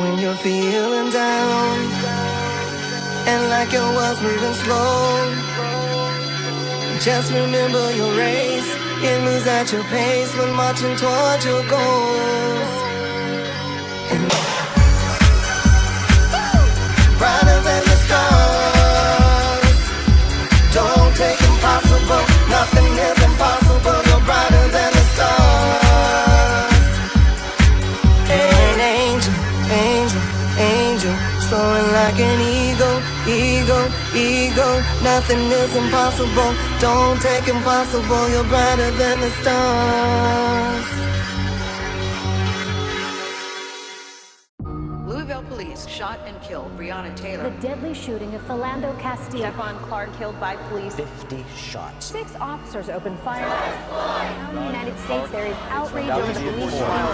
when you're feeling down and like your world's moving slow, just remember your race. It moves at your pace when marching towards your goals. And brighter than the stars. Don't take impossible. Nothing is impossible. You're brighter than the stars. An angel, angel, angel, soaring like an eagle, eagle, eagle. Nothing is impossible. Don't take impossible. You're brighter than the stars. Police shot and killed Breonna Taylor. The deadly shooting of Philando Castile. Stephon Clark killed by police. 50 shots. 6 officers opened fire. In the United States, there is outrage over the police trial.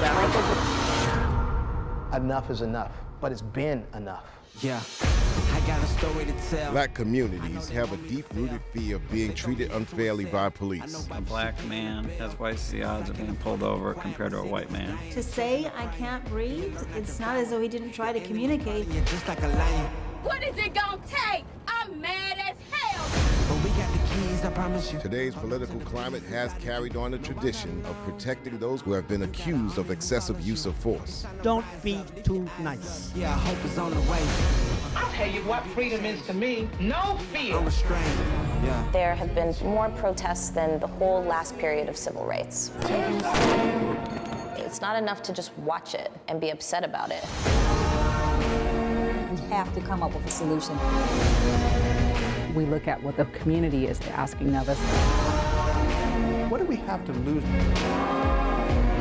Enough is enough, but it's been enough. Yeah, I got a story to tell. Black communities have a deep-rooted fear of being treated unfairly by police. A black man has twice the odds of being pulled over compared to a white man. To say I can't breathe, it's not as though he didn't try to communicate. You're just like a lion. What is it gonna take? I'm mad as hell. But we got the keys, I promise you. Today's political climate has carried on a tradition of protecting those who have been accused of excessive use of force. Don't be too nice. Yeah, hope is on the way. I'll tell you what freedom is to me. No fear. I'm restrained. Yeah. There have been more protests than the whole last period of civil rights. It's not enough to just watch it and be upset about it. We have to come up with a solution. We look at what the community is asking of us. What do we have to lose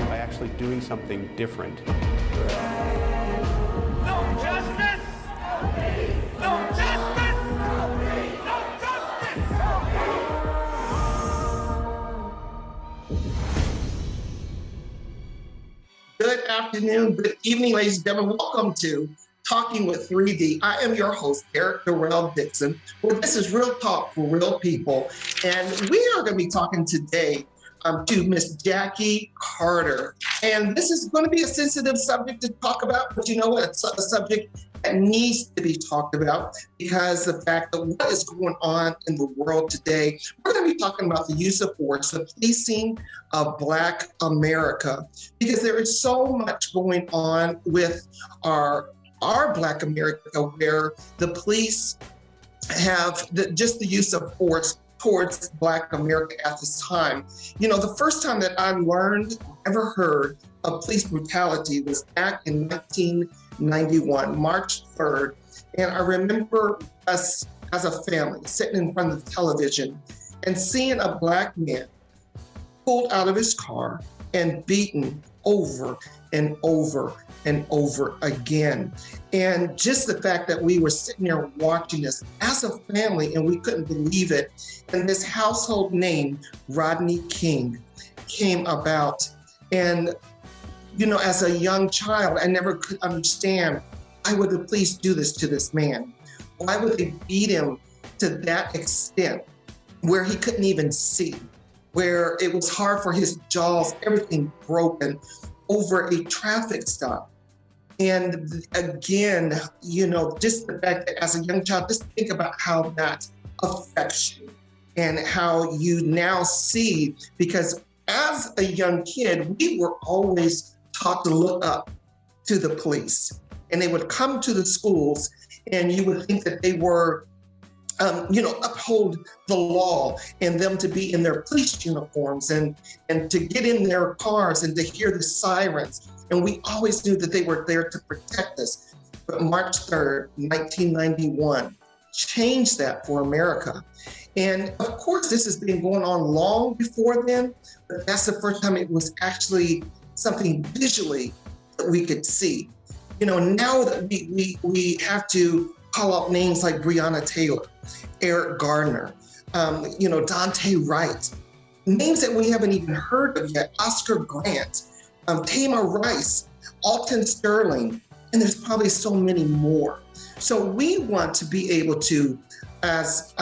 by actually doing something different? No justice! No justice! No justice! Good afternoon, good evening, ladies and gentlemen. Welcome to Talking with 3D. I am your host, Derrick Durrell Dixon, where this is real talk for real people. And we are going to be talking today to Miss Jackie Carter. And this is going to be a sensitive subject to talk about, but you know what? It's a subject that needs to be talked about because the fact that what is going on in the world today, we're going to be talking about the use of force, the policing of Black America, because there is so much going on with our Black America, where the police have just the use of force towards Black America at this time. You know, the first time that I ever heard of police brutality was back in 1991, March 3rd. And I remember us as a family sitting in front of the television and seeing a Black man pulled out of his car and beaten over and over and over again. And just the fact that we were sitting there watching this as a family and we couldn't believe it. And this household name, Rodney King, came about. And, you know, as a young child, I never could understand, why would the police do this to this man? Why would they beat him to that extent where he couldn't even see, where it was hard for his jaws, everything broken over a traffic stop? And again, you know, just the fact that as a young child, just think about how that affects you and how you now see, because as a young kid, we were always taught to look up to the police, and they would come to the schools and you would think that they were uphold the law and them to be in their police uniforms and to get in their cars and to hear the sirens. And we always knew that they were there to protect us. But March 3rd, 1991, changed that for America. And of course, this has been going on long before then, but that's the first time it was actually something visually that we could see. You know, now that we have to call out names like Breonna Taylor, Eric Gardner, Dante Wright, names that we haven't even heard of yet, Oscar Grant, Tamir Rice, Alton Sterling, and there's probably so many more. So we want to be able to, as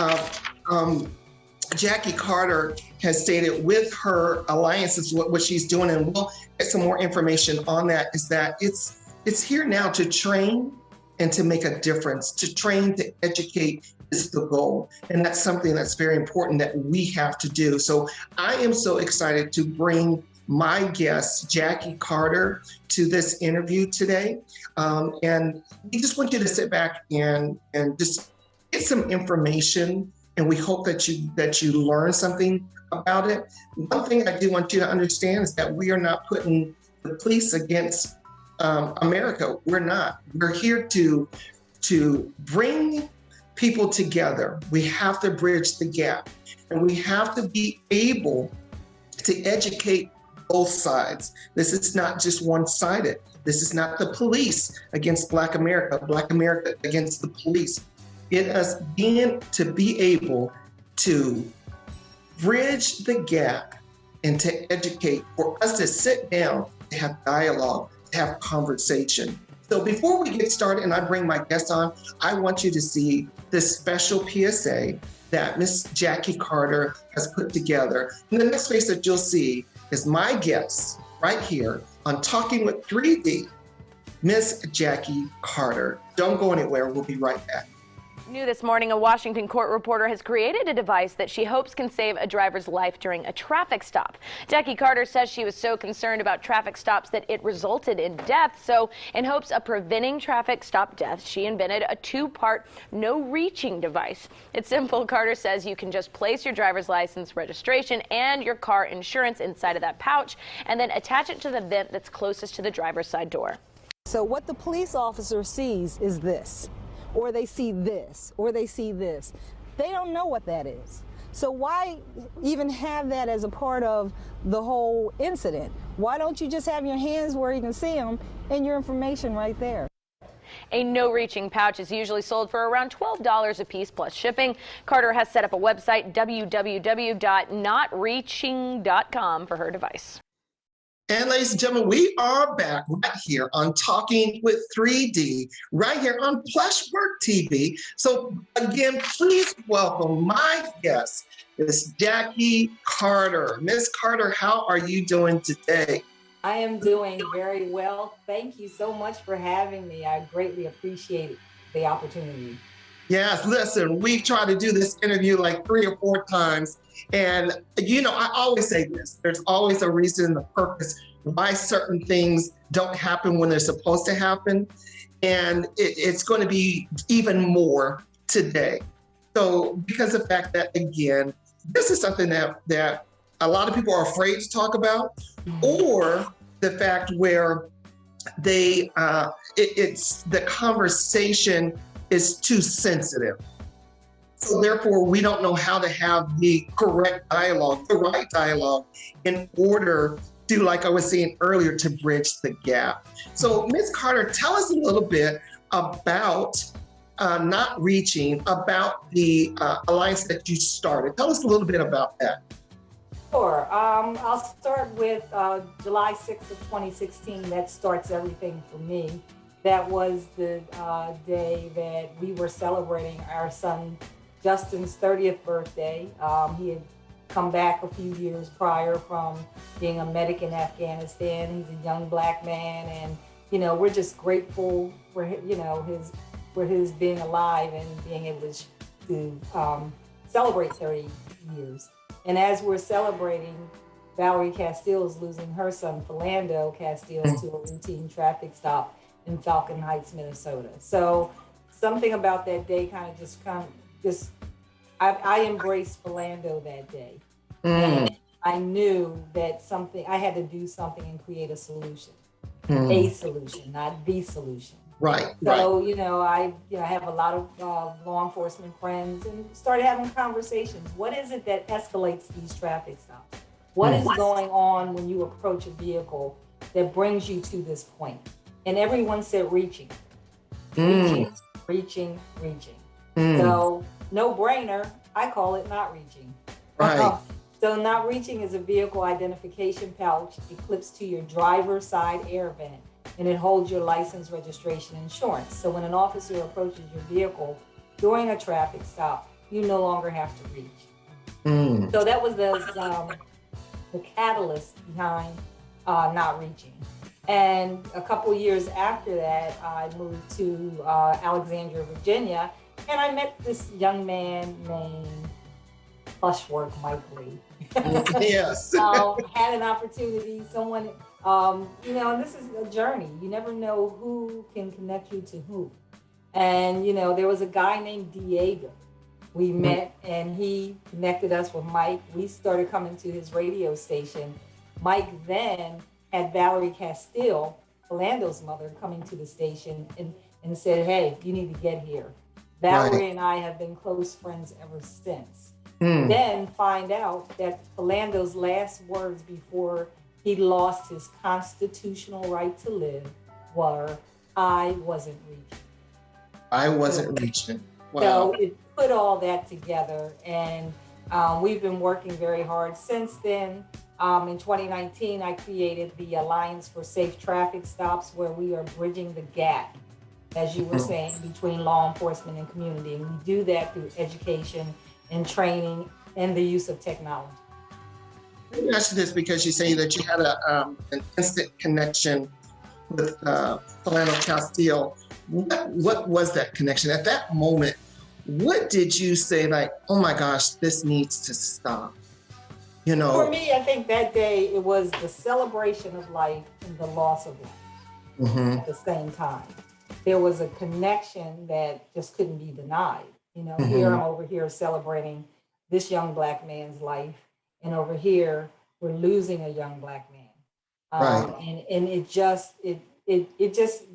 Jackie Carter has stated with her alliances, what she's doing, and we'll get some more information on that, is that it's It's here now to train and to make a difference. To train, to educate is the goal. And that's something that's very important that we have to do. So I am so excited to bring my guest, Jackie Carter, to this interview today. And we just want you to sit back and just get some information, and we hope that you learn something about it. One thing I do want you to understand is that we are not putting the police against America. We're not. We're here to bring people together. We have to bridge the gap, and we have to be able to educate both sides. This is not just one-sided. This is not the police against Black America against the police. It is being to be able to bridge the gap and to educate, for us to sit down, to have dialogue, to have conversation. So before we get started and I bring my guest on, I want you to see this special PSA that Miss Jackie Carter has put together. And the next face that you'll see is my guest right here on Talking with 3D, Miss Jackie Carter. Don't go anywhere, we'll be right back. New this morning, a Washington court reporter has created a device that she hopes can save a driver's life during a traffic stop. Jackie Carter says she was so concerned about traffic stops that it resulted in death. So in hopes of preventing traffic stop deaths, she invented a two-part no-reaching device. It's simple. Carter says you can just place your driver's license, registration, and your car insurance inside of that pouch and then attach it to the vent that's closest to the driver's side door. So what the police officer sees is this, or they see this, or they see this. They don't know what that is. So why even have that as a part of the whole incident? Why don't you just have your hands where you can see them and your information right there? A no-reaching pouch is usually sold for around $12 a piece plus shipping. Carter has set up a website, www.notreaching.com, for her device. And ladies and gentlemen, we are back right here on Talking with 3D, right here on Plushwork TV. So again, please welcome my guest, Miss Jackie Carter. Miss Carter, how are you doing today? I am doing very well. Thank you so much for having me. I greatly appreciate the opportunity. Yes, listen, we've tried to do this interview like 3 or 4 times. And, you know, I always say this, there's always a reason, a purpose why certain things don't happen when they're supposed to happen. And it's going to be even more today. So because of the fact that, again, this is something that a lot of people are afraid to talk about, or the fact where it's the conversation is too sensitive. So therefore, we don't know how to have the correct dialogue, the right dialogue, in order to, like I was saying earlier, to bridge the gap. So Ms. Carter, tell us a little bit about Not Reaching, about the alliance that you started. Tell us a little bit about that. Sure. I'll start with July 6th of 2016. That starts everything for me. That was the day that we were celebrating our son Justin's 30th birthday. He had come back a few years prior from being a medic in Afghanistan. He's a young Black man, and you know, we're just grateful for his being alive and being able to celebrate 30 years. And as we're celebrating, Valerie Castile's losing her son, Philando Castile, to a routine traffic stop in Falcon Heights, Minnesota. So something about that day kind of I embraced Philando that day. And I knew that I had to do something and create a solution. A solution, not the solution. Right. So, you know, I have a lot of law enforcement friends and started having conversations. What is it that escalates these traffic stops? What is going on when you approach a vehicle that brings you to this point? And everyone said reaching. Reaching. So no brainer, I call it not reaching. Right. So not reaching is a vehicle identification pouch. It clips to your driver's side air vent, and it holds your license, registration, insurance. So when an officer approaches your vehicle during a traffic stop, you no longer have to reach. So that was the catalyst behind not reaching. And a couple years after that, I moved to Alexandria, Virginia, and I met this young man named Plushwork Mike Lee. Yes. Had an opportunity, someone, you know, and this is a journey. You never know who can connect you to who. And, you know, there was a guy named Diego. We met and he connected us with Mike. We started coming to his radio station. Mike then had Valerie Castile, Philando's mother, coming to the station and said, hey, you need to get here. Valerie and I have been close friends ever since. Then find out that Philando's last words before he lost his constitutional right to live were, I wasn't reaching. I wasn't reaching. Wow. So it put all that together, and we've been working very hard since then. In 2019, I created the Alliance for Safe Traffic Stops, where we are bridging the gap, as you were saying, between law enforcement and community. And we do that through education and training and the use of technology. Let me ask you this, because you say that you had an instant connection with Philando Castile. What was that connection? At that moment, what did you say, like, oh my gosh, this needs to stop? You know, for me, I think that day it was the celebration of life and the loss of life at the same time. There was a connection that just couldn't be denied. You know, here I'm over here celebrating this young Black man's life, and over here we're losing a young Black man. And it just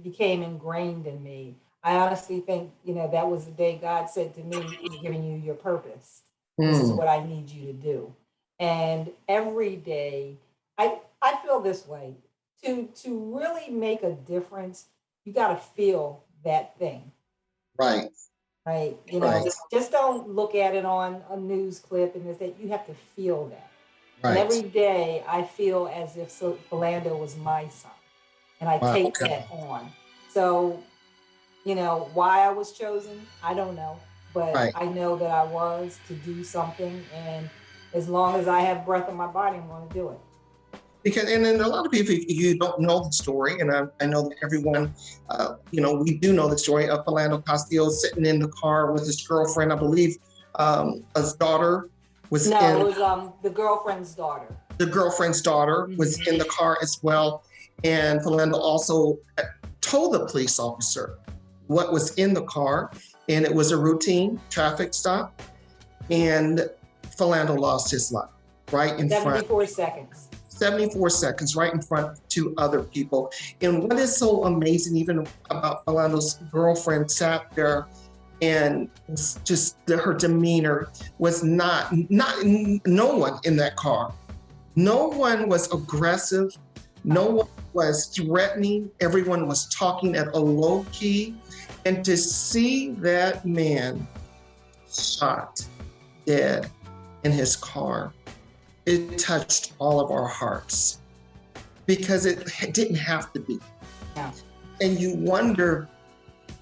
became ingrained in me. I honestly think, you know, that was the day God said to me, I'm giving you your purpose. This is what I need you to do. And every day, I feel this way. To really make a difference, you got to feel that thing. Right. You know, just don't look at it on a news clip and that you have to feel that. And every day I feel as if Philando was my son, and I take that on. So, you know, why I was chosen, I don't know, but I know that I was to do something, and as long as I have breath in my body, I'm going to do it. Because, and then a lot of people, you don't know the story, and I know that everyone, you know, we do know the story of Philando Castile sitting in the car with his girlfriend. I believe his daughter was it was the girlfriend's daughter. The girlfriend's daughter was in the car as well, and Philando also told the police officer what was in the car, and it was a routine traffic stop, and Philando lost his life right in 74 seconds. 74 seconds right in front of two other people. And what is so amazing even about Philando's girlfriend sat there, and just her demeanor was no one in that car. No one was aggressive. No one was threatening. Everyone was talking at a low key. And to see that man shot dead in his car, it touched all of our hearts, because it didn't have to be. Yeah. And you wonder,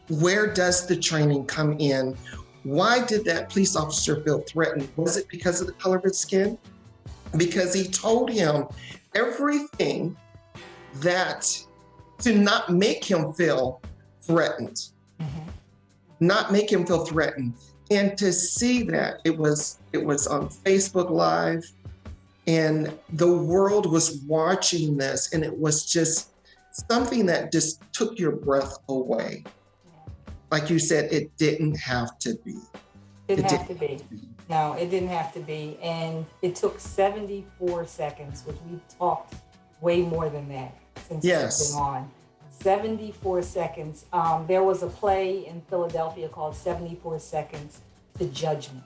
where does the training come in? Why did that police officer feel threatened? Was it because of the color of his skin? Because he told him everything that to not make him feel threatened, not make him feel threatened. And to see that it was on Facebook Live, and the world was watching this, and it was just something that just took your breath away. Like you said, it didn't have to be. It didn't have to be. No, it didn't have to be. And it took 74 seconds, which we've talked way more than that since it's been on. 74 seconds. There was a play in Philadelphia called 74 Seconds to Judgment.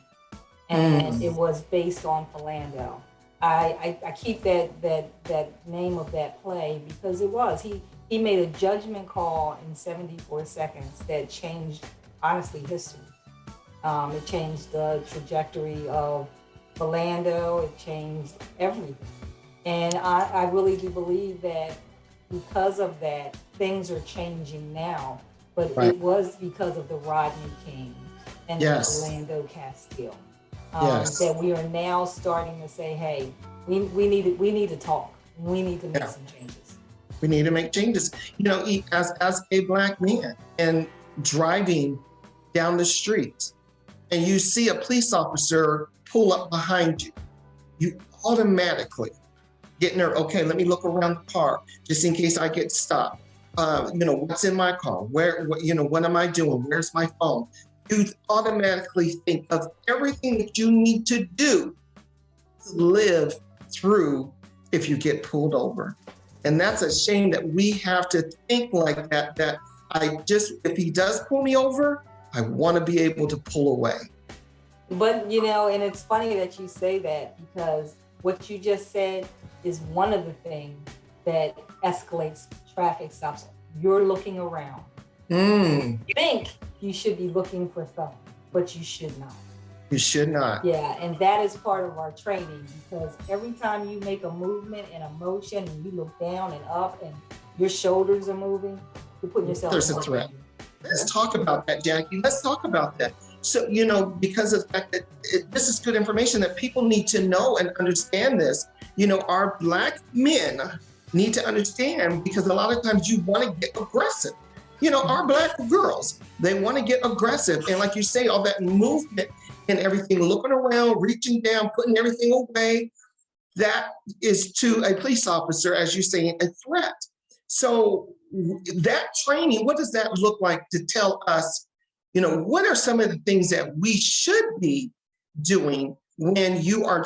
And it was based on Philando. I keep that name of that play because it was. He made a judgment call in 74 seconds that changed, honestly, history. It changed the trajectory of Philando. It changed everything. And I really do believe that because of that, things are changing now. But it was because of the Rodney King and the Philando Castile. That we are now starting to say, hey, we need to talk. We need to make some changes. We need to make changes. You know, as a Black man and driving down the street and you see a police officer pull up behind you, you automatically get nervous. Okay, let me look around the car just in case I get stopped. You know, what's in my car? What am I doing? Where's my phone? You automatically think of everything that you need to do to live through if you get pulled over. And that's a shame that we have to think like that, if he does pull me over, I want to be able to pull away. But, you know, and it's funny that you say that, because what you just said is one of the things that escalates traffic stops. You're looking around. You think you should be looking for something, but you should not. You should not. Yeah, and that is part of our training, because every time you make a movement and a motion and you look down and up and your shoulders are moving, you're putting yourself There's a threat. Let's talk about that, Jackie. Let's talk about that. So, you know, because of the fact that this is good information that people need to know and understand this. You know, our Black men need to understand, because a lot of times you want to get aggressive. You know, our Black girls, they want to get aggressive. And like you say, all that movement and everything, looking around, reaching down, putting everything away, that is to a police officer, as you say, a threat. So that training, what does that look like to tell us, you know, what are some of the things that we should be doing when you are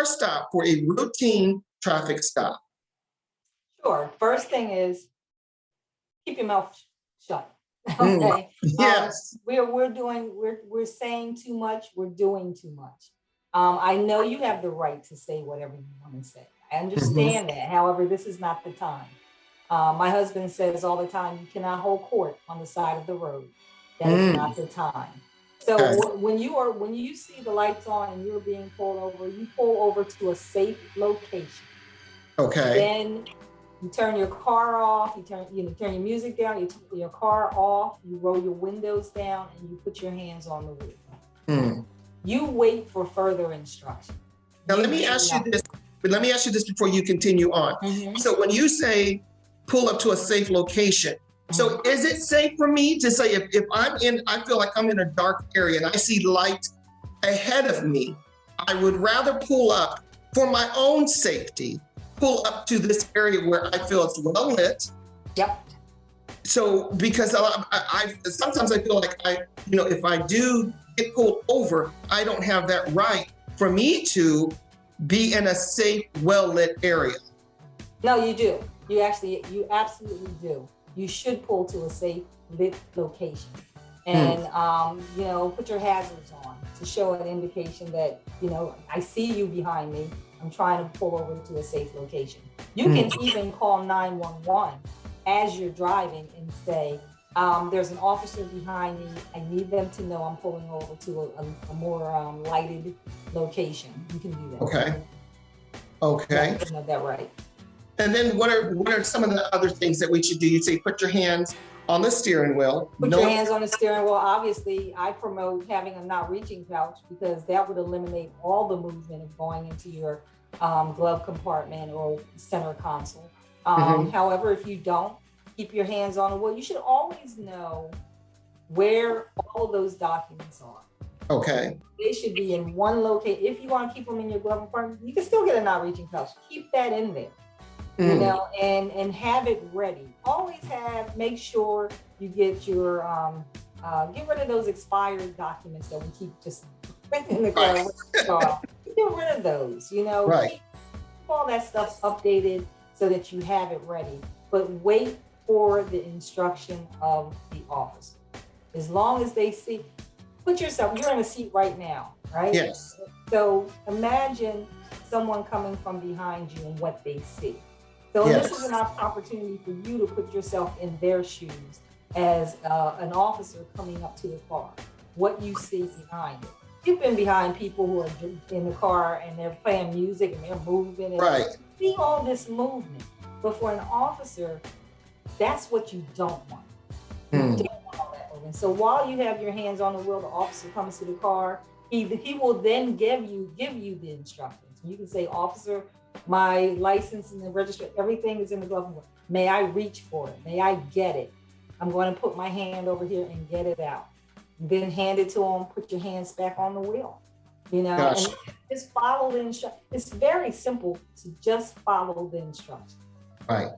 stopped for a routine traffic stop? Sure. First thing is keep your mouth shut. Okay. Yes. We're saying too much. We're doing too much. I know you have the right to say whatever you want to say. I understand that. However, this is not the time. My husband says all the time, you cannot hold court on the side of the road. That is not the time. So when you see the lights on and you're being pulled over, you pull over to a safe location. Okay. Then you turn your car off, you turn your music down, you turn your car off, you roll your windows down, and you put your hands on the wheel. You wait for further instruction. Now let me ask you this before you continue on. So when you say pull up to a safe location, so is it safe for me to say if I feel like I'm in a dark area and I see light ahead of me, I would rather pull up for my own safety, pull up to this area where I feel it's well lit. Yep. So because sometimes I feel like if I do get pulled over, I don't have that right for me to be in a safe, well lit area. No, you do. You absolutely do. You should pull to a safe lit location, and put your hazards on to show an indication that I see you behind me. I'm trying to pull over to a safe location. You can even call 911 as you're driving and say, there's an officer behind me. I need them to know I'm pulling over to a more lighted location. You can do that. Okay. You know that right. And then what are some of the other things that we should do? You say put your hands on the steering wheel. Put your hands on the steering wheel. Obviously, I promote having a not reaching pouch, because that would eliminate all the movement of going into your glove compartment or center console. However, if you don't, keep your hands on the wheel. You should always know where all of those documents are. Okay. They should be in one location. If you want to keep them in your glove compartment, you can still get a not reaching pouch. Keep that in there. And have it ready. Always make sure you get your, get rid of those expired documents that we keep just in the car. Get rid of those, keep all that stuff updated so that you have it ready, but wait for the instruction of the officer. As long as they see, you're in a seat right now, right? Yes. So imagine someone coming from behind you and what they see. So this is an opportunity for you to put yourself in their shoes as an officer coming up to the car, what you see behind it. You've been behind people who are in the car and they're playing music and they're moving. And you see all this movement. But for an officer, that's what you don't want. You don't want all that movement. So while you have your hands on the wheel, the officer comes to the car, he will then give you the instructions. You can say, officer, My license and the registration, everything is in the glove compartment. May I reach for it? May I get it? I'm going to put my hand over here and get it out. Then hand it to them, put your hands back on the wheel. You know, Gosh. and just follow the instructions. It's very simple to just follow the instructions. Right.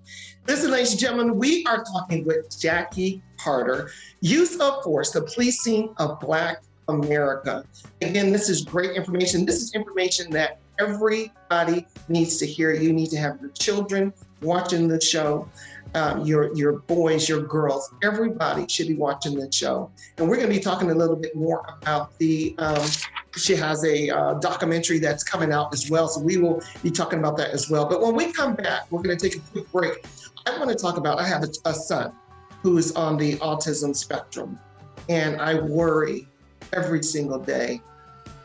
Listen, ladies and gentlemen, we are talking with Jackie Carter, Use of Force, the Policing of Black America. Again, this is great information. This is information that everybody needs to hear. You need to have your children watching the show, your boys, your girls, everybody should be watching the show. And we're going to be talking a little bit more about she has a documentary that's coming out as well. So we will be talking about that as well. But when we come back, we're going to take a quick break. I want to talk about, I have a son who is on the autism spectrum. And I worry every single day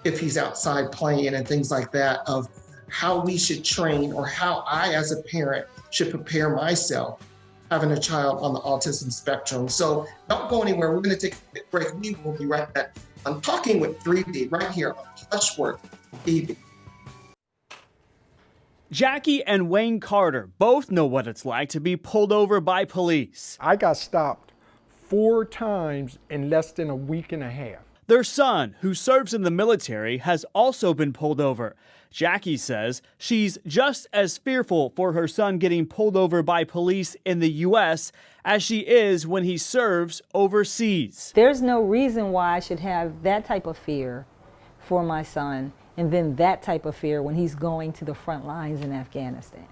if he's outside playing and things like that, of how we should train, or how I as a parent should prepare myself having a child on the autism spectrum. So don't go anywhere. We're going to take a quick break. We will be right back. I'm talking with 3D right here on Plushwork TV. Jackie and Wayne Carter both know what it's like to be pulled over by police. I got stopped 4 times in less than a week and a half. Their son, who serves in the military, has also been pulled over. Jackie says she's just as fearful for her son getting pulled over by police in the U.S. as she is when he serves overseas. There's no reason why I should have that type of fear for my son, and then that type of fear when he's going to the front lines in Afghanistan.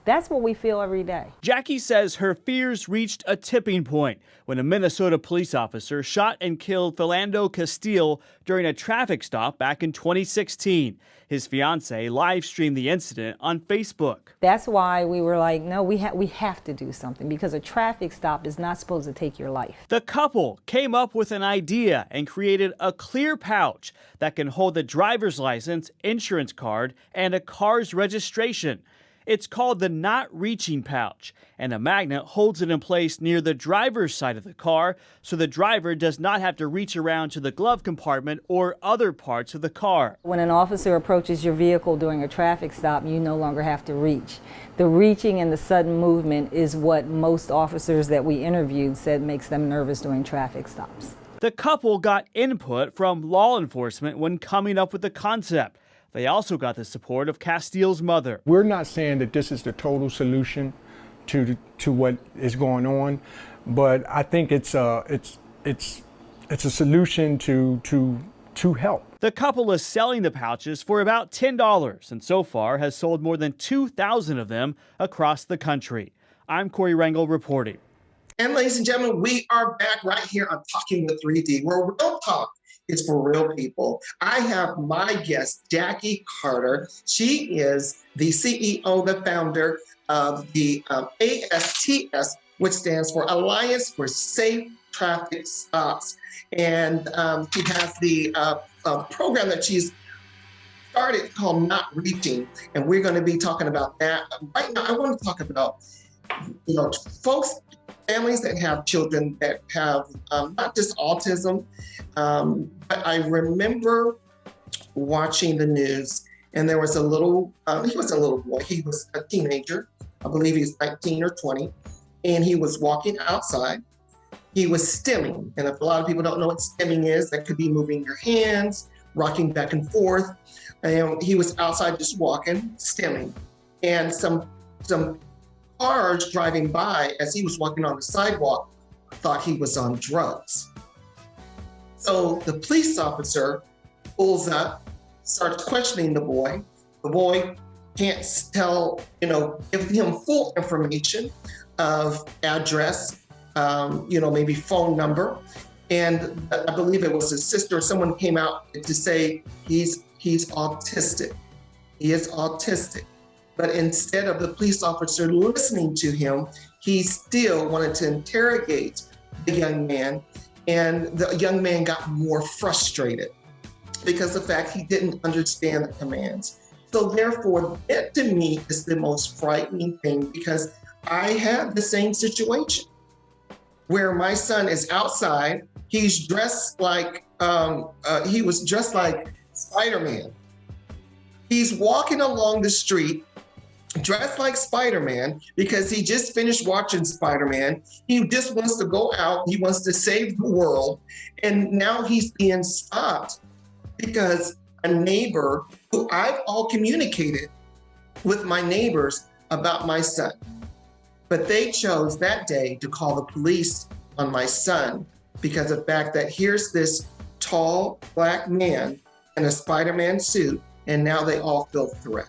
That's what we feel every day. Jackie says her fears reached a tipping point when a Minnesota police officer shot and killed Philando Castile during a traffic stop back in 2016. His fiancée live streamed the incident on Facebook. That's why we were like, no, we have to do something, because a traffic stop is not supposed to take your life. The couple came up with an idea and created a clear pouch that can hold the driver's license, insurance card, and a car's registration. It's called the Not Reaching pouch, and a magnet holds it in place near the driver's side of the car so the driver does not have to reach around to the glove compartment or other parts of the car. When an officer approaches your vehicle during a traffic stop, you no longer have to reach. The reaching and the sudden movement is what most officers that we interviewed said makes them nervous during traffic stops. The couple got input from law enforcement when coming up with the concept. They also got the support of Castile's mother. We're not saying that this is the total solution to what is going on, but I think it's a solution to help. The couple is selling the pouches for about $10 and so far has sold more than 2,000 of them across the country. I'm Corey Rangel reporting. And ladies and gentlemen, we are back right here on Talking with 3D, where real talk is for real people. I have my guest, Jackie Carter. She is the CEO, the founder of the ASTS, which stands for Alliance for Safe Traffic Stops. And she has the program that she's started called Not Reaching, and we're going to be talking about that. Right now, I want to talk about, folks, families that have children that have not just autism, but I remember watching the news, and there was he was a little boy, he was a teenager, I believe he's 19 or 20, and he was walking outside. He was stimming, and if a lot of people don't know what stimming is, that could be moving your hands, rocking back and forth, and he was outside just walking, stimming, and some cars driving by as he was walking on the sidewalk thought he was on drugs. So the police officer pulls up, starts questioning the boy. The boy can't tell, give him full information of address, maybe phone number. And I believe it was his sister or someone came out to say he's autistic. He is autistic. But instead of the police officer listening to him, he still wanted to interrogate the young man. And the young man got more frustrated because of the fact he didn't understand the commands. So therefore, that to me is the most frightening thing, because I had the same situation where my son is outside. He's dressed like, he was dressed like Spider-Man. He's walking along the street dressed like Spider-Man because he just finished watching Spider-Man. He just wants to go out. He wants to save the world. And now he's being stopped because a neighbor who I've all communicated with my neighbors about my son. But they chose that day to call the police on my son because of the fact that here's this tall Black man in a Spider-Man suit, and now they all feel threatened.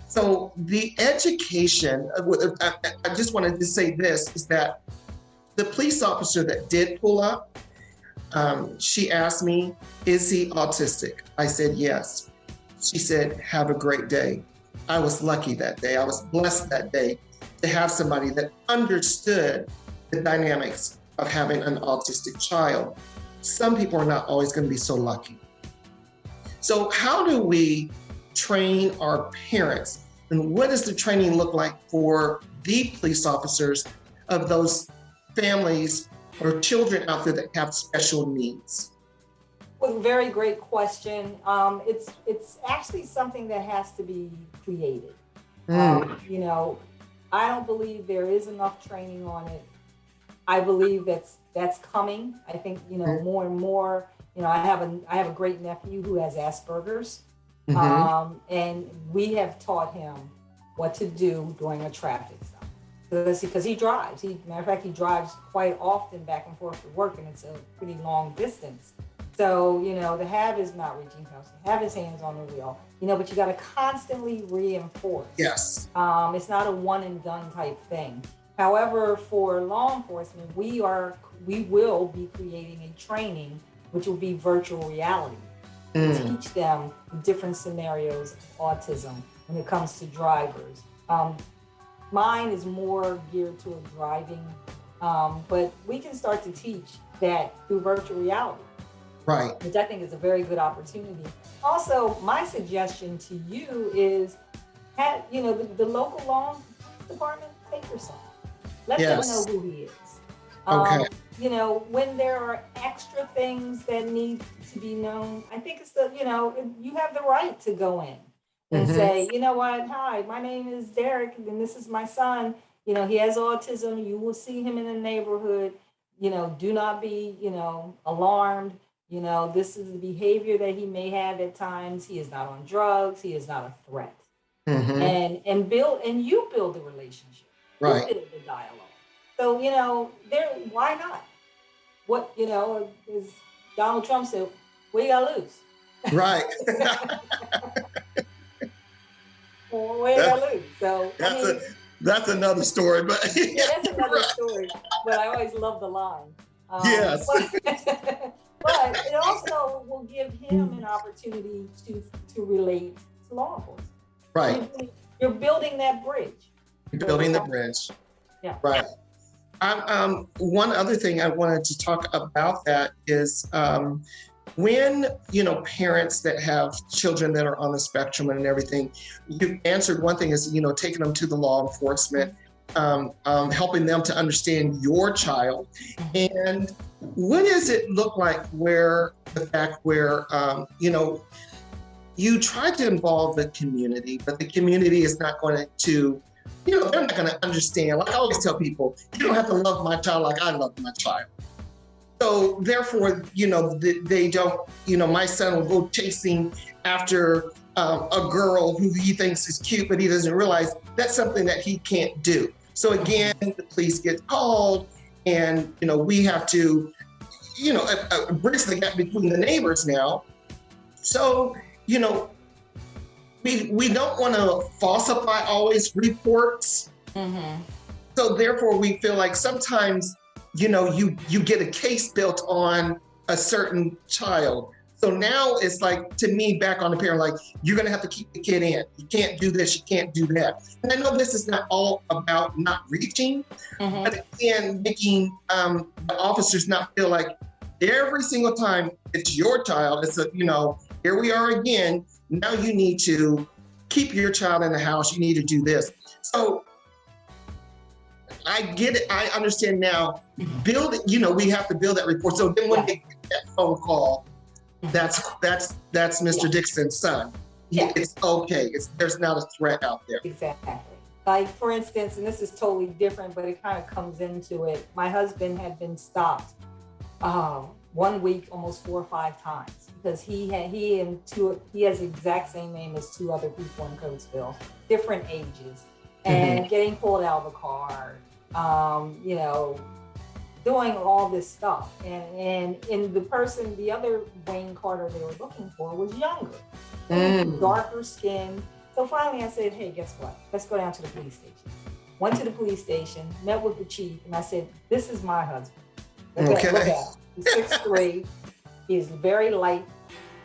So the education, I just wanted to say this, is that the police officer that did pull up, she asked me, is he autistic? I said, yes. She said, have a great day. I was lucky that day. I was blessed that day to have somebody that understood the dynamics of having an autistic child. Some people are not always going to be so lucky. So how do we train our parents? And what does the training look like for the police officers of those families or children out there that have special needs? Well, very great question. It's actually something that has to be created. You know, I don't believe there is enough training on it. I believe that's coming. I think, you know, more and more. You know, I have a great nephew who has Asperger's, and we have taught him what to do during a traffic stop because he drives. Matter of fact, he drives quite often back and forth to work, and it's a pretty long distance. So, you know, the have is not reaching house, have his hands on the wheel, you know, but you got to constantly reinforce. Yes. It's not a one and done type thing. However, for law enforcement, we will be creating a training which will be virtual reality to teach them different scenarios of autism when it comes to drivers. Mine is more geared toward driving, but we can start to teach that through virtual reality. Right. Which I think is a very good opportunity. Also, my suggestion to you is, you know, the local law department, take your son. Let them know who he is. Okay. You know, when there are extra things that need to be known, I think it's you know, you have the right to go in and say, you know what, hi, my name is Derrick, and this is my son. You know, he has autism. You will see him in the neighborhood. You know, do not be, you know, alarmed. You know, this is the behavior that he may have at times. He is not on drugs. He is not a threat. And you build the relationship. Right. You build the dialogue. So, you know, why not? What, you know, as Donald Trump said, what you gotta lose? Right. Well, what you gotta lose? So that's another story, but yeah, that's another story. But I always love the line. Yes. But it also will give him an opportunity to relate to law enforcement. Right. You're building that bridge. You're building the bridge. Yeah. Right. One other thing I wanted to talk about that is when, you know, parents that have children that are on the spectrum and everything, you answered one thing is, you know, taking them to the law enforcement, helping them to understand your child. And what does it look like where, you know, you try to involve the community, but the community is not going to, you know, they're not going to understand. Like I always tell people, you don't have to love my child like I love my child. So therefore, you know, they don't, you know, my son will go chasing after a girl who he thinks is cute, but he doesn't realize that's something that he can't do. So again, the police get called and, you know, we have to, you know, bridge the gap between the neighbors now. So, you know, we don't want to falsify always reports. So therefore we feel like sometimes, you know, you get a case built on a certain child. So now it's like, to me, back on the parent, like, you're going to have to keep the kid in. You can't do this, you can't do that. And I know this is not all about not reaching, but again, making the officers not feel like every single time it's your child, it's a, you know, here we are again, now you need to keep your child in the house, you need to do this. So I get it, I understand now, build it, you know, we have to build that report. So then when they get that phone call, that's Mr. Dixon's son. it's okay. There's not a threat out there. Exactly. Like, for instance, and this is totally different, but it kind of comes into it. My husband had been stopped 1 week almost 4 or 5 times because he has the exact same name as 2 other people in Coatesville, different ages, and getting pulled out of the car, doing all this stuff. And the other Wayne Carter they were looking for was younger, darker skin. So finally I said, hey, guess what? Let's go down to the police station. Went to the police station, met with the chief, and I said, this is my husband. Look at him. He's 6'3". He's very light.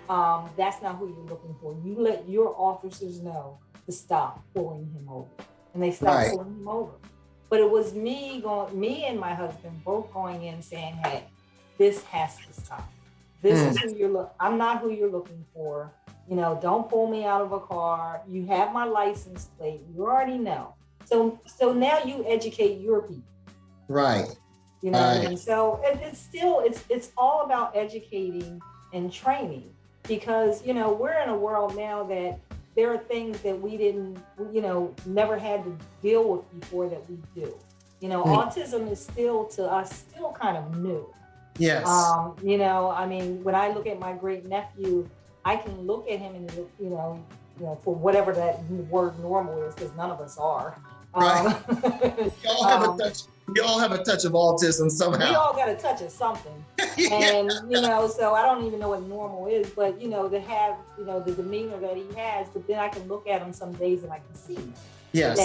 That's not who you're looking for. You let your officers know to stop pulling him over. And they stopped pulling him over. But it was me and my husband both going in saying, hey, this has to stop. This is who I'm not who you're looking for. Don't pull me out of a car. You have my license plate. You already know. So now you educate your people. Right. And so it's all about educating and training because, we're in a world now that there are things that we didn't, never had to deal with before that we do. Autism is still to us kind of new. Yes. When I look at my great nephew, I can look at him and, for whatever that word normal is, because none of us are. Right. We all have a touch of autism somehow. We all got a touch of something. And, so I don't even know what normal is, but, to have, the demeanor that he has, but then I can look at him some days and I can see that,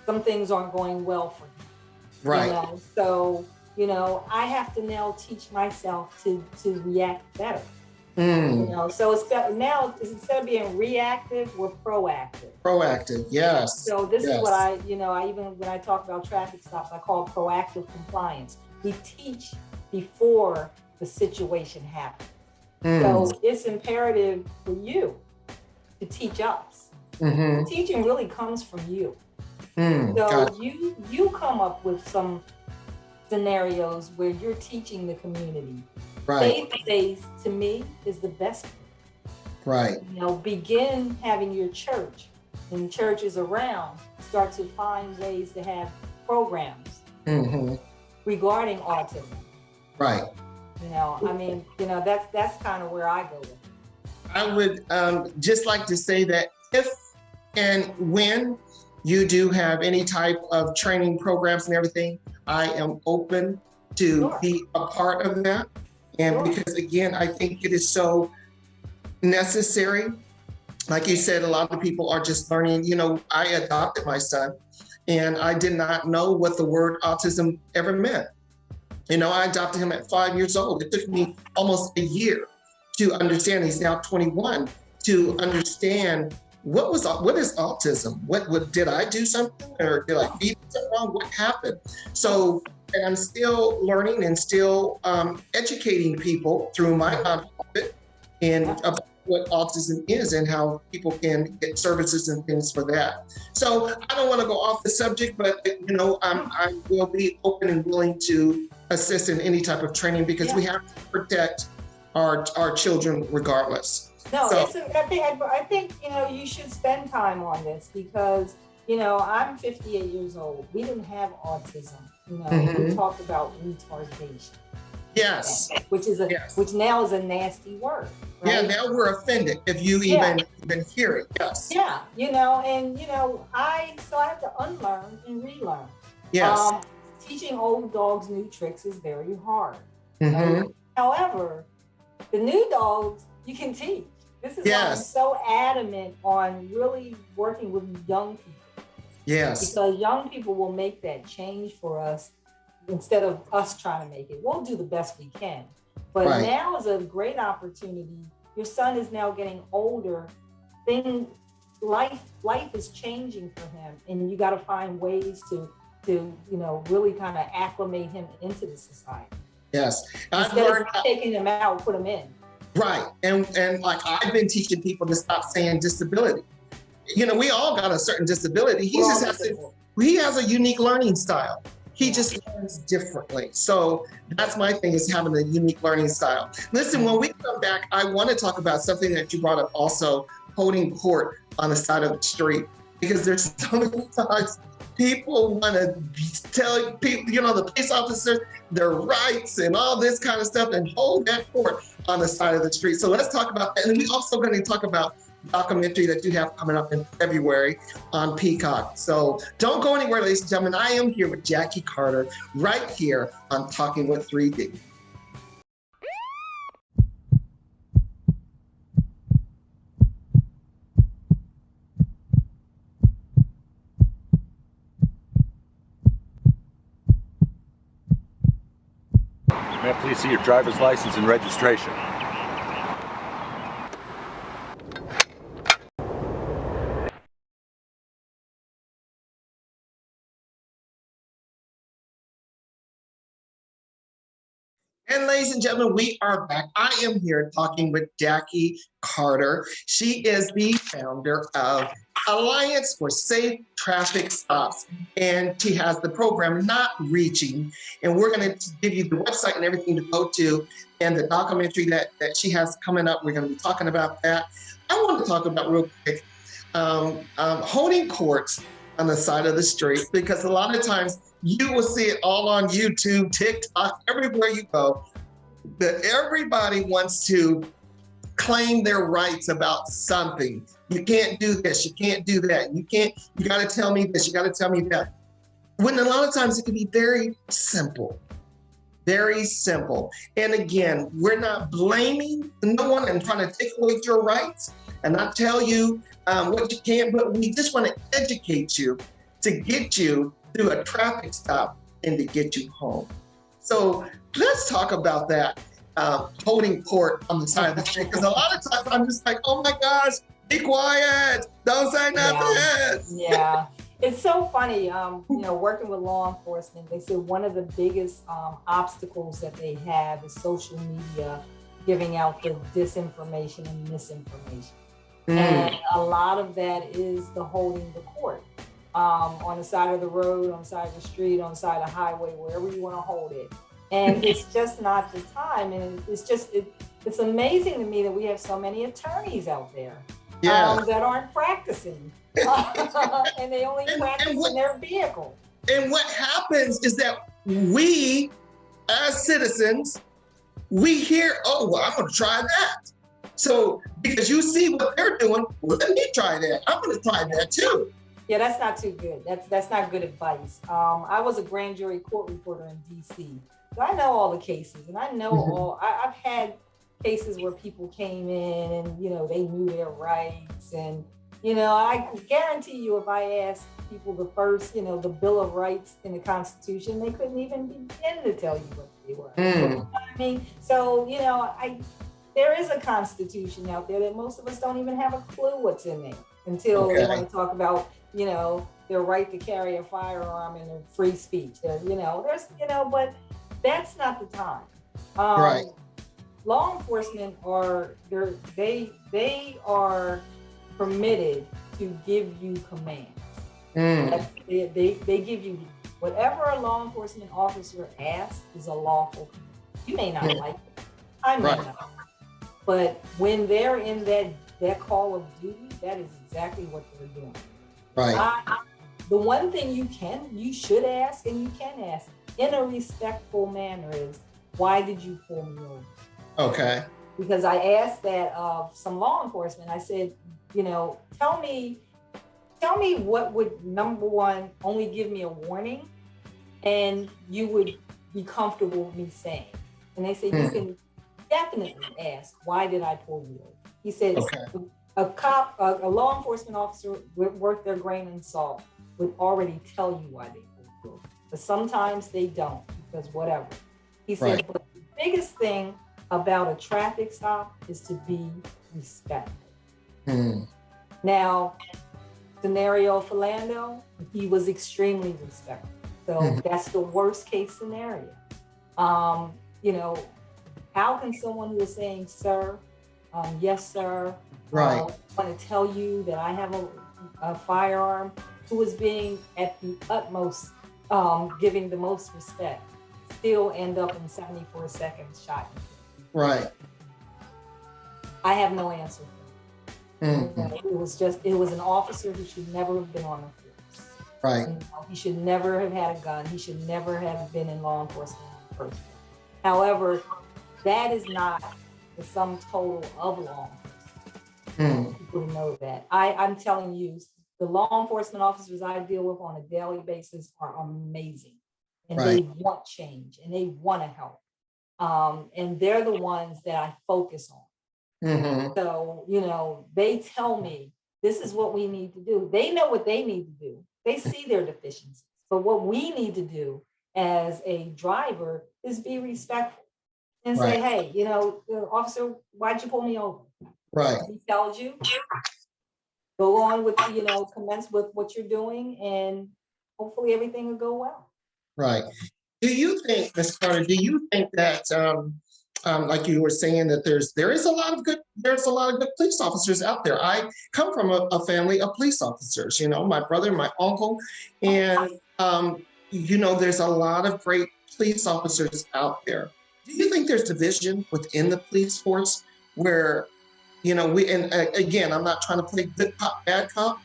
some things aren't going well for him. Right. So, I have to now teach myself to react better. So now instead of being reactive, we're proactive. Proactive, yes. So this is what I even when I talk about traffic stops, I call it proactive compliance. We teach before the situation happens. So it's imperative for you to teach us. Teaching really comes from you. So you come up with some scenarios where you're teaching the community. Right. Faith-based, to me, is the best. Right. Begin having your church, and churches around start to find ways to have programs regarding autism. Right. That's kind of where I go with it. I would just like to say that if and when you do have any type of training programs and everything, I am open to be a part of that. And because again, I think it is so necessary. Like you said, a lot of people are just learning. I adopted my son and I did not know what the word autism ever meant. I adopted him at 5 years old. It took me almost a year to understand. He's now 21 to understand what is autism? What did I do something or did I feed something wrong? What happened? So, and I'm still learning and still educating people through my nonprofit and about what autism is and how people can get services and things for that. So I don't want to go off the subject, but I will be open and willing to assist in any type of training because we have to protect our children regardless. No, I think you should spend time on this because I'm 58 years old. We didn't have autism. We talked about retardation. Yes. Which now is a nasty word. Right? Yeah, now we're offended if you even hear it. Yes. Yeah, I have to unlearn and relearn. Yes. Teaching old dogs new tricks is very hard. However, the new dogs you can teach. This is why I'm so adamant on really working with young people. Yes. Because young people will make that change for us instead of us trying to make it. We'll do the best we can. But now is a great opportunity. Your son is now getting older. Life is changing for him. And you got to find ways to really kind of acclimate him into the society. Yes. Instead of taking him out, put him in. Right. And like I've been teaching people to stop saying disability. We all got a certain disability. He has a unique learning style. He just learns differently. So that's my thing, is having a unique learning style. Listen, when we come back, I want to talk about something that you brought up also, holding court on the side of the street, because there's so many times people want to tell people, the police officers, their rights and all this kind of stuff, and hold that court on the side of the street. So let's talk about that. And we're also going to talk about documentary that you have coming up in February on Peacock. So don't go anywhere, ladies and gentlemen. I am here with Jackie Carter right here on Talking with 3D. May I please see your driver's license and registration? And ladies and gentlemen, we are back. I am here talking with Jackie Carter. She is the founder of Alliance for Safe Traffic Stops, and she has the program Not Reaching. And we're going to give you the website and everything to go to, and the documentary that she has coming up. We're going to be talking about that. I want to talk about real quick holding courts on the side of the street, because a lot of times you will see it all on YouTube, TikTok, everywhere you go, that everybody wants to claim their rights about something. You can't do this, you can't do that, you got to tell me this, you got to tell me that. When a lot of times it can be very simple. Very simple. And again, we're not blaming no one and trying to take away your rights and not tell you what you can't, but we just want to educate you to get you through a traffic stop and to get you home. So let's talk about that, holding court on the side of the street. Because a lot of times I'm just like, oh my gosh, be quiet, don't say nothing. Yeah. It's so funny, working with law enforcement, they say one of the biggest obstacles that they have is social media giving out the disinformation and misinformation. And a lot of that is the holding the court. On the side of the road, on the side of the street, on the side of the highway, wherever you want to hold it. And it's just not the time. And it's amazing to me that we have so many attorneys out there that aren't practicing. And they only practice in their vehicle. And what happens is that we, as citizens, we hear, oh, well, I'm going to try that. So because you see what they're doing, well, let me try that. I'm going to try that too. Yeah, that's not too good. That's not good advice. I was a grand jury court reporter in DC. So I know all the cases, and I know I've had cases where people came in and, they knew their rights. And, I guarantee you, if I asked people the first, the Bill of Rights in the Constitution, they couldn't even begin to tell you what they were. You know what I mean? So, there is a Constitution out there that most of us don't even have a clue what's in there until they want to talk about, their right to carry a firearm and their free speech. But that's not the time. Right. Law enforcement they are permitted to give you commands. They give you whatever a law enforcement officer asks is a lawful command. You may not like it. I may not. But when they're in that call of duty, that is exactly what they're doing. Right. The one thing you should ask, and you can ask in a respectful manner, is, why did you pull me over? Okay. Because I asked that of some law enforcement. I said, tell me what would, number one, only give me a warning, and you would be comfortable with me saying. And they said, you can definitely ask, why did I pull you over? He said, a law enforcement officer worth their grain and salt would already tell you why they pulled you over. But sometimes they don't, because whatever. He said, but the biggest thing about a traffic stop is to be respectful. Now, scenario for Lando, he was extremely respectful. So that's the worst case scenario. How can someone who is saying, sir, yes, sir, want to tell you that I have a firearm, who is being at the utmost giving the most respect, still end up in 74 seconds shot. Right. I have no answer. Mm-hmm. It was an officer who should never have been on the force. Right. He should never have had a gun. He should never have been in law enforcement in the first place. However, that is not the sum total of law enforcement. People know that. I'm telling you, the law enforcement officers I deal with on a daily basis are amazing. And they want change and they want to help. And they're the ones that I focus on. So, they tell me, this is what we need to do. They know what they need to do. They see their deficiencies. But what we need to do as a driver is be respectful and say, hey, officer, why'd you pull me over? Right. He tells you, go on with, commence with what you're doing and hopefully everything will go well. Right. Do you think, Ms. Carter, that, like you were saying, that there's a lot of good police officers out there? I come from a family of police officers, my brother, my uncle, and, there's a lot of great police officers out there. Do you think there's division within the police force where, and again, I'm not trying to play good cop, bad cop,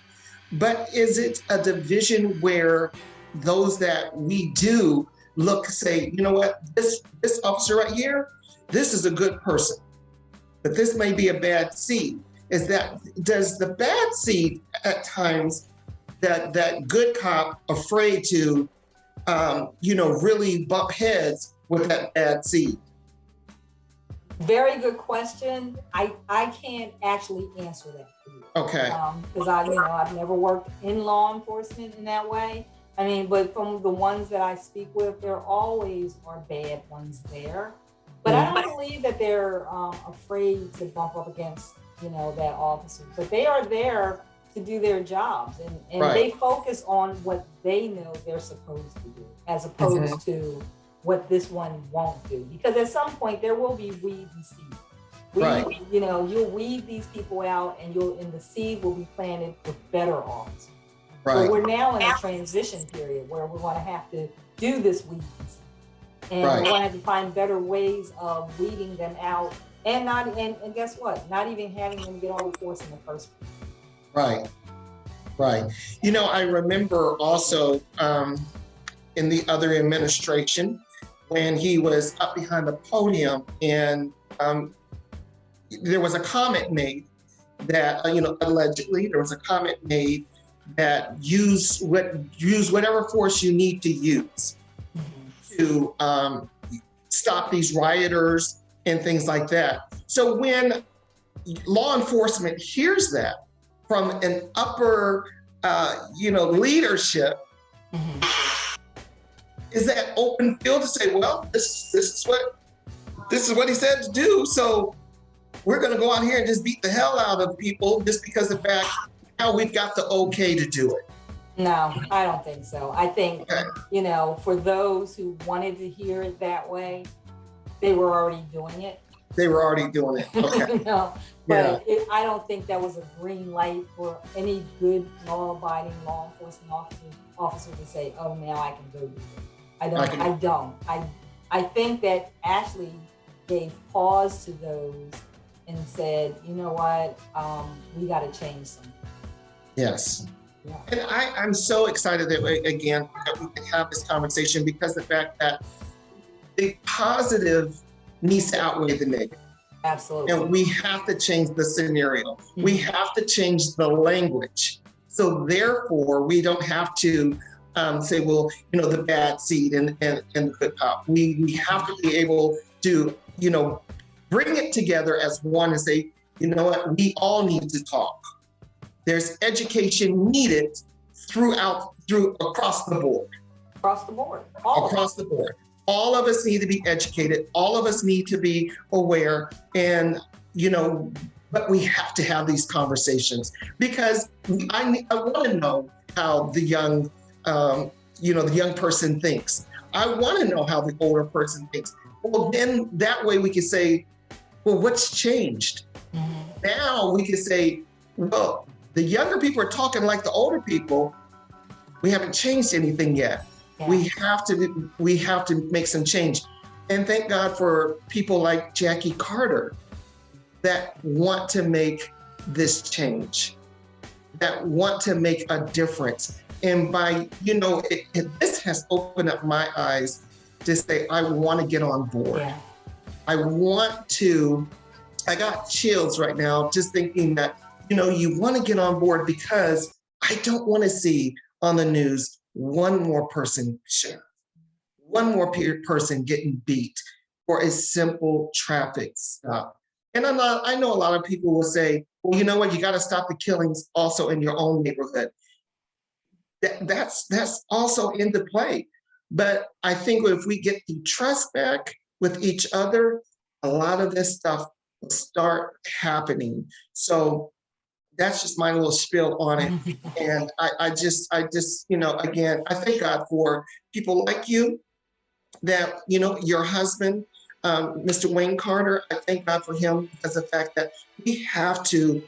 but is it a division where those that we do say, you know what, this officer right here, this is a good person, but this may be a bad seed? Does the bad seed at times, that good cop afraid to, really bump heads with that bad seed? Very good question. I can't actually answer that for you. Okay. Because I've never worked in law enforcement in that way. But from the ones that I speak with, there always are bad ones there. But I don't believe that they're afraid to bump up against, that officer. But they are there to do their jobs, and they focus on what they know they're supposed to do, as opposed to what this one won't do. Because at some point there will be weed and seed. You'll weed these people out, and the seed will be planted with better officers. Right. So we're now in a transition period where we're going to have to do this weed and seed. And we're going to have to find better ways of weeding them out, and guess what? Not even having them get on the force in the first place. Right. I remember also in the other administration when he was up behind the podium, and there was a comment made that, allegedly there was a comment made that use whatever force you need to use to stop these rioters and things like that. So when law enforcement hears that from an upper, leadership, is that open field to say, well, this is what he said to do, so we're going to go out here and just beat the hell out of people just because of the fact now we've got the okay to do it? No, I don't think so. I think, for those who wanted to hear it that way, they were already doing it. Okay. But I don't think that was a green light for any good law-abiding law enforcement officer to say, oh, now I can go do it. I think that Ashley gave pause to those and said, you know what, we got to change something. Yes. Yeah. And I'm so excited that we can have this conversation, because the fact that the positive needs to outweigh the negative. Absolutely. And we have to change the scenario. We have to change the language. So therefore, we don't have to say, well, the bad seed and the good cop. We have to be able to, bring it together as one and say, you know what, we all need to talk. There's education needed across the board. Across the board. Across the board. All of us need to be educated. All of us need to be aware. And, but we have to have these conversations, because I want to know how the young, the young person thinks. I want to know how the older person thinks. Well, then that way we can say, well, what's changed? Now we can say, well, the younger people are talking like the older people. We haven't changed anything yet. We have to make some change. And thank God for people like Jackie Carter that want to make this change, that want to make a difference. And by, this has opened up my eyes to say, I want to get on board. Yeah. I got chills right now just thinking that, you want to get on board because I don't want to see on the news one more person shot, one more person getting beat for a simple traffic stop. And I know a lot of people will say, well, you know what, you got to stop the killings also in your own neighborhood. That's also into play. But I think if we get the trust back with each other, a lot of this stuff will start happening. So that's just my little spiel on it. And I just, again, I thank God for people like you that, your husband, Mr. Wayne Carter, I thank God for him because of the fact that we have to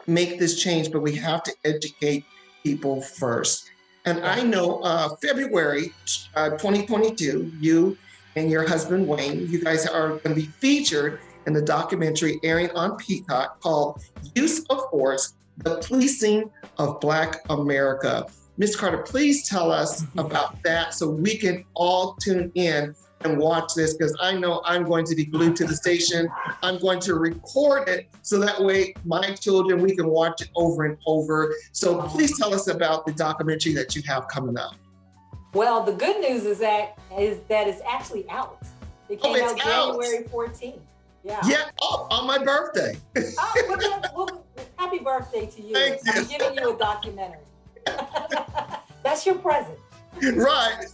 make this change, but we have to educate people first. And I know February 2022, you and your husband, Wayne, you guys are going to be featured in the documentary airing on Peacock called Use of Force, The Policing of Black America. Ms. Carter, please tell us about that so we can all tune in and watch this, because I know I'm going to be glued to the station. I'm going to record it so that way my children, we can watch it over and over. So please tell us about the documentary that you have coming up. Well, the good news is that it's actually out. It came out January 14th. Yeah, on my birthday. Well, happy birthday to you. Thank you. I'm giving you a documentary. That's your present. Right.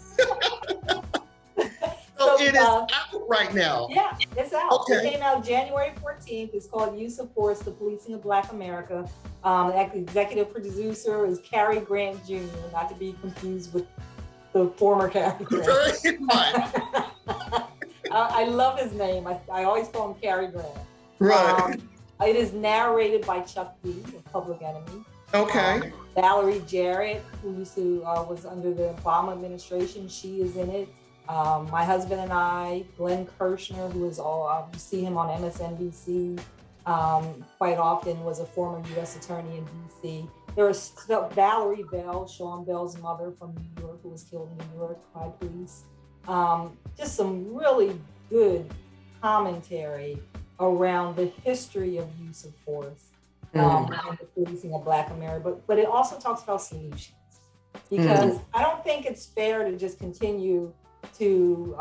So it is out right now. Yeah, it's out. Okay. It came out January 14th. It's called Use of Force, The Policing of Black America. The executive producer is Cary Grant Jr., not to be confused with the former Cary Grant. I love his name. I always call him Cary Grant. Right. It is narrated by Chuck D, the Public Enemy. Okay. Valerie Jarrett, who was under the Obama administration, she is in it. My husband and I, Glenn Kirshner, who is you see him on MSNBC quite often, was a former U.S. attorney in D.C. There was Valerie Bell, Sean Bell's mother from New York, who was killed in New York by police. Just some really good commentary around the history of use of force and the policing of Black America. But it also talks about solutions, because I don't think it's fair to just continue to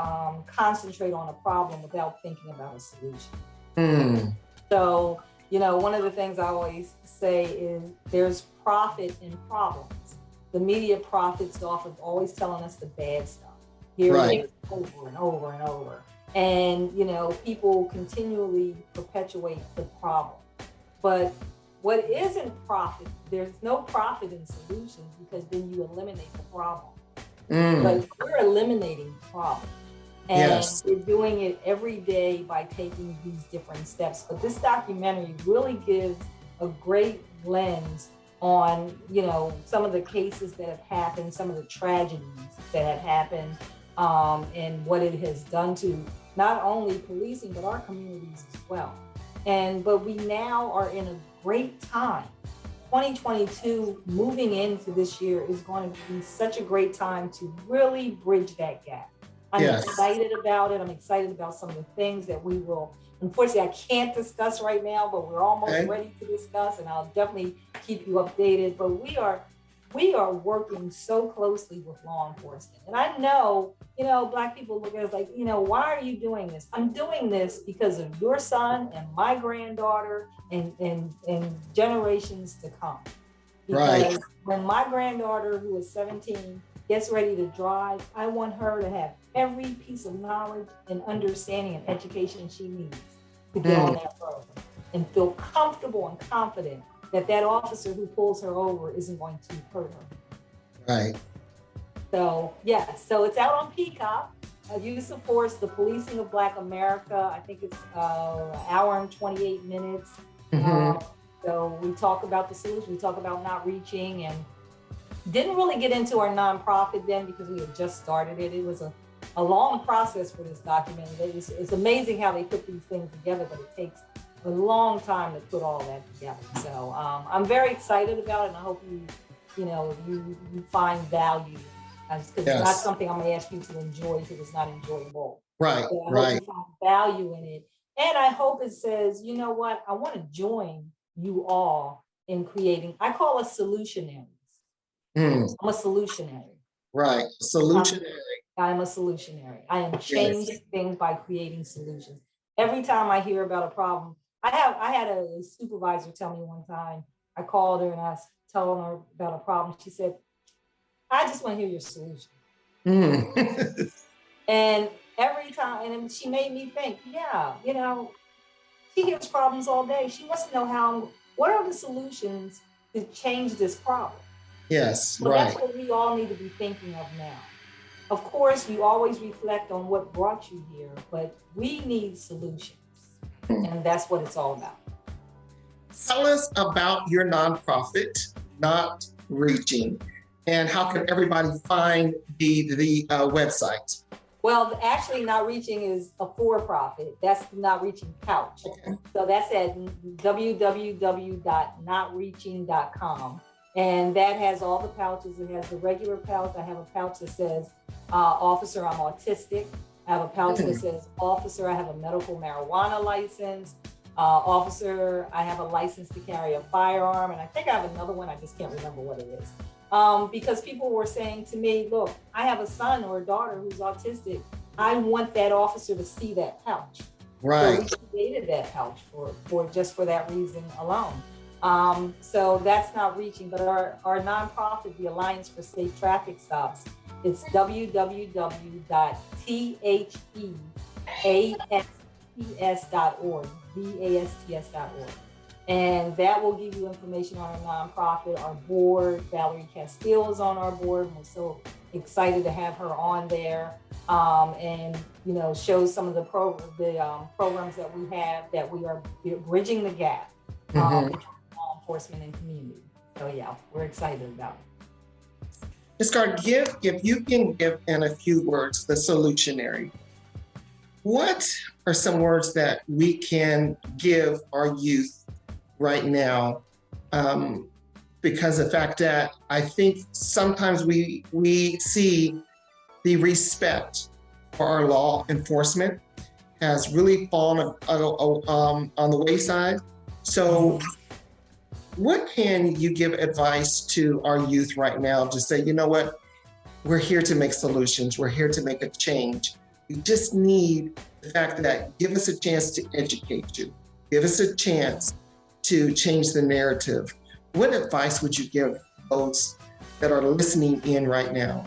concentrate on a problem without thinking about a solution. So, one of the things I always say is there's profit in problems. The media profits off of always telling us the bad stuff. Here it is over and over and over. And, people continually perpetuate the problem. But what isn't profit, there's no profit in solutions, because then you eliminate the problem. But we're eliminating the problem. And we're doing it every day by taking these different steps. But this documentary really gives a great lens on, some of the cases that have happened, some of the tragedies that have happened, and what it has done to not only policing, but our communities as well. But we now are in a great time. 2022, moving into this year, is going to be such a great time to really bridge that gap. I'm excited about it. I'm excited about some of the things that we will, unfortunately, I can't discuss right now, but we're almost ready to discuss, and I'll definitely keep you updated. But we are working so closely with law enforcement. And I know, Black people look at us like, why are you doing this? I'm doing this because of your son and my granddaughter and generations to come. Because when my granddaughter, who is 17, gets ready to drive, I want her to have every piece of knowledge and understanding and education she needs to get on that road and feel comfortable and confident that officer who pulls her over isn't going to hurt her. Right. So, so it's out on Peacock. Use of Force, The Policing of Black America. I think it's an hour and 28 minutes. So we talk about the solution. We talk about not reaching, and Didn't really get into our nonprofit then because we had just started it. It was a long process for this document. It's amazing how they put these things together, but it takes a long time to put all that together. So I'm very excited about it, and I hope you find value, because it's not something I'm going to ask you to enjoy if it's not enjoyable. Right, so I hope you find value in it, and I hope it says, you know what, I want to join you all in creating. I call us solutionaries. I'm a solutionary. Right, solutionary. I'm a solutionary. I am changing things by creating solutions. Every time I hear about a problem, I had a supervisor tell me one time, I called her and I was telling her about a problem. She said, I just want to hear your solution. And every time, and she made me think, she hears problems all day. She wants to know what are the solutions to change this problem? Yes, so that's what we all need to be thinking of now. Of course, you always reflect on what brought you here, but we need solutions. And that's what it's all about. Tell us about your nonprofit, Not Reaching, and how can everybody find the website? Well, actually, Not Reaching is a for-profit. That's the Not Reaching pouch. Okay. So that's at www.notreaching.com. And that has all the pouches. It has the regular pouch. I have a pouch that says, Officer, I'm autistic. I have a pouch that says, Officer, I have a medical marijuana license. Officer, I have a license to carry a firearm. And I think I have another one. I just can't remember what it is. Because people were saying to me, look, I have a son or a daughter who's autistic. I want that officer to see that pouch. Right. So we created that pouch for that reason alone. So that's Not Reaching, but our nonprofit, the Alliance for Safe Traffic Stops, it's www.theasps.org, VASTS.org. And that will give you information on our nonprofit, our board. Valerie Castile is on our board, and we're so excited to have her on there. And shows some of the programs that we have, that we are bridging the gap between law enforcement and community. So we're excited about it. Ms. Carter, if you can give in a few words, the solutionary, what are some words that we can give our youth right now? Because the fact that I think sometimes we see the respect for our law enforcement has really fallen on the wayside. So what can you give advice to our youth right now to say, you know what, we're here to make solutions. We're here to make a change. We just need the fact that give us a chance to educate you. Give us a chance to change the narrative. What advice would you give those that are listening in right now?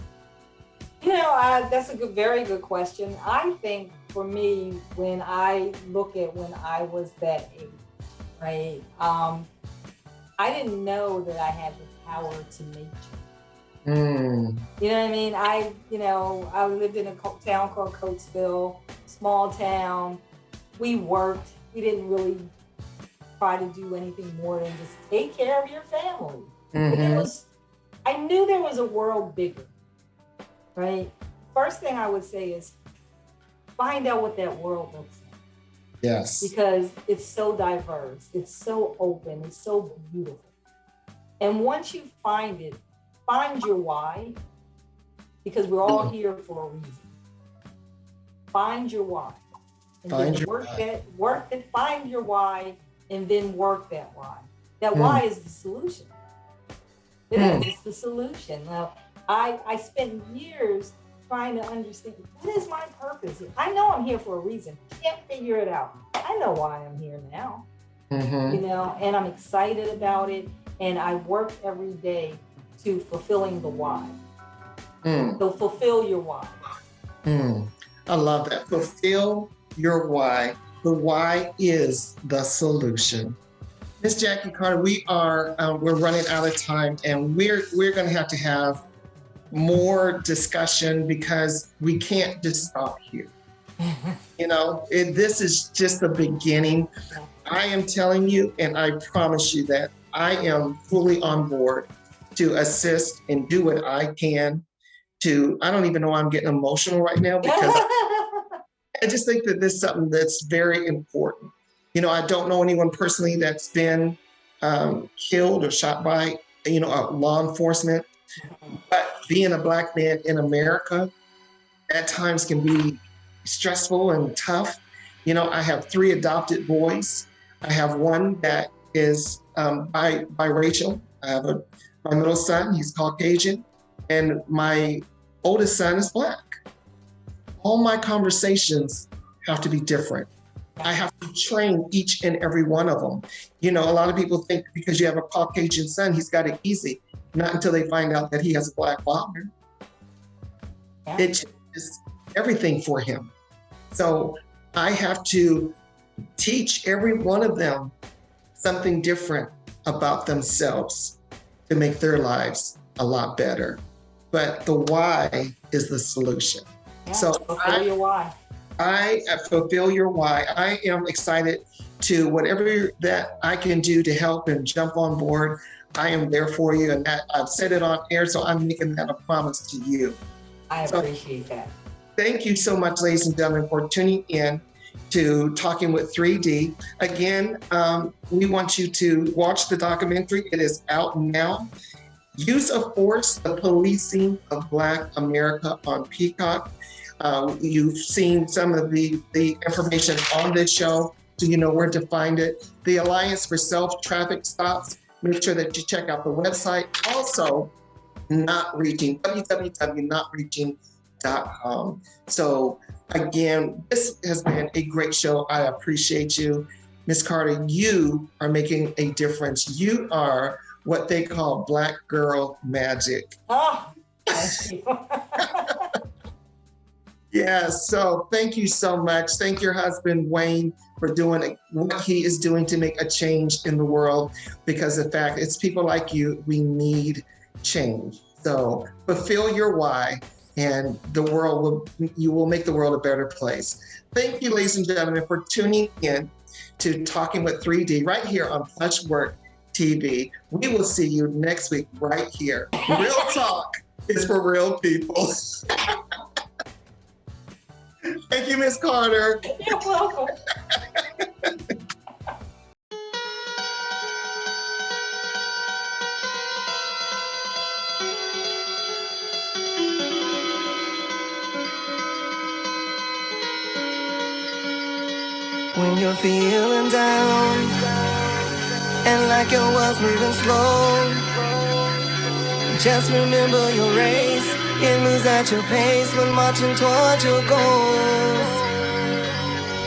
That's a very good question. I think for me, when I look at when I was that age, right? I didn't know that I had the power to make change. You know what I mean? I lived in a town called Coatesville, small town. We worked. We didn't really try to do anything more than just take care of your family. But I knew there was a world bigger, right? First thing I would say is find out what that world looks like. Yes. Because it's so diverse, it's so open, it's so beautiful. And once you find it, find your why, because we're all here for a reason. Find your why. And find your why, and then work that why. That why is the solution. It's the solution. Now, I spent years trying to understand, what is my purpose? I know I'm here for a reason. Can't figure it out. I know why I'm here now. And I'm excited about it. And I work every day to fulfilling the why. So fulfill your why. I love that. Fulfill your why. The why is the solution. Ms. Jackie Carter, we're running out of time, and we're going to have more discussion because we can't just stop here. This is just the beginning. I am telling you, and I promise you that I am fully on board to assist and do what I can to, I don't even know why I'm getting emotional right now because I just think that this is something that's very important. You know, I don't know anyone personally that's been killed or shot by, you know, law enforcement, but being a Black man in America at times can be stressful and tough. You know, I have 3 adopted boys. I have one that is biracial. I have my middle son, he's Caucasian, and my oldest son is Black. All my conversations have to be different. I have to train each and every one of them. You know, a lot of people think because you have a Caucasian son, he's got it easy. Not until they find out that he has a Black father. It changes everything for him. So I have to teach every one of them something different about themselves to make their lives a lot better. But the why is the solution. Yeah, so fulfill your why. I fulfill your why. I am excited to whatever that I can do to help and jump on board. I am there for you, and that I've said it on air, so I'm making that a promise to you. I appreciate that. Thank you so much, ladies and gentlemen, for tuning in to Talking with 3D. Again, we want you to watch the documentary. It is out now. Use of Force, the Policing of Black America on Peacock. You've seen some of the information on this show, so you know where to find it. The Alliance for Self-Traffic Stops. Make sure that you check out the website. Also, Not Reaching, www.notreaching.com. So again, this has been a great show. I appreciate you. Ms. Carter, you are making a difference. You are what they call Black girl magic. Oh, thank you. Yeah, so thank you so much. Thank your husband, Wayne, for doing what he is doing to make a change in the world, because in fact, it's people like you, we need change. So fulfill your why, and you will make the world a better place. Thank you, ladies and gentlemen, for tuning in to Talking with 3D right here on Plush Work TV. We will see you next week right here. Real talk is for real people. Thank you, Ms. Carter. You're welcome. When you're feeling down and like your world's moving slow, just remember your race. It moves at your pace when marching towards your goals.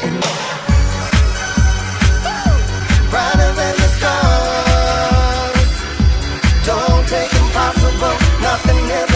And brighter than the stars, don't take impossible, nothing is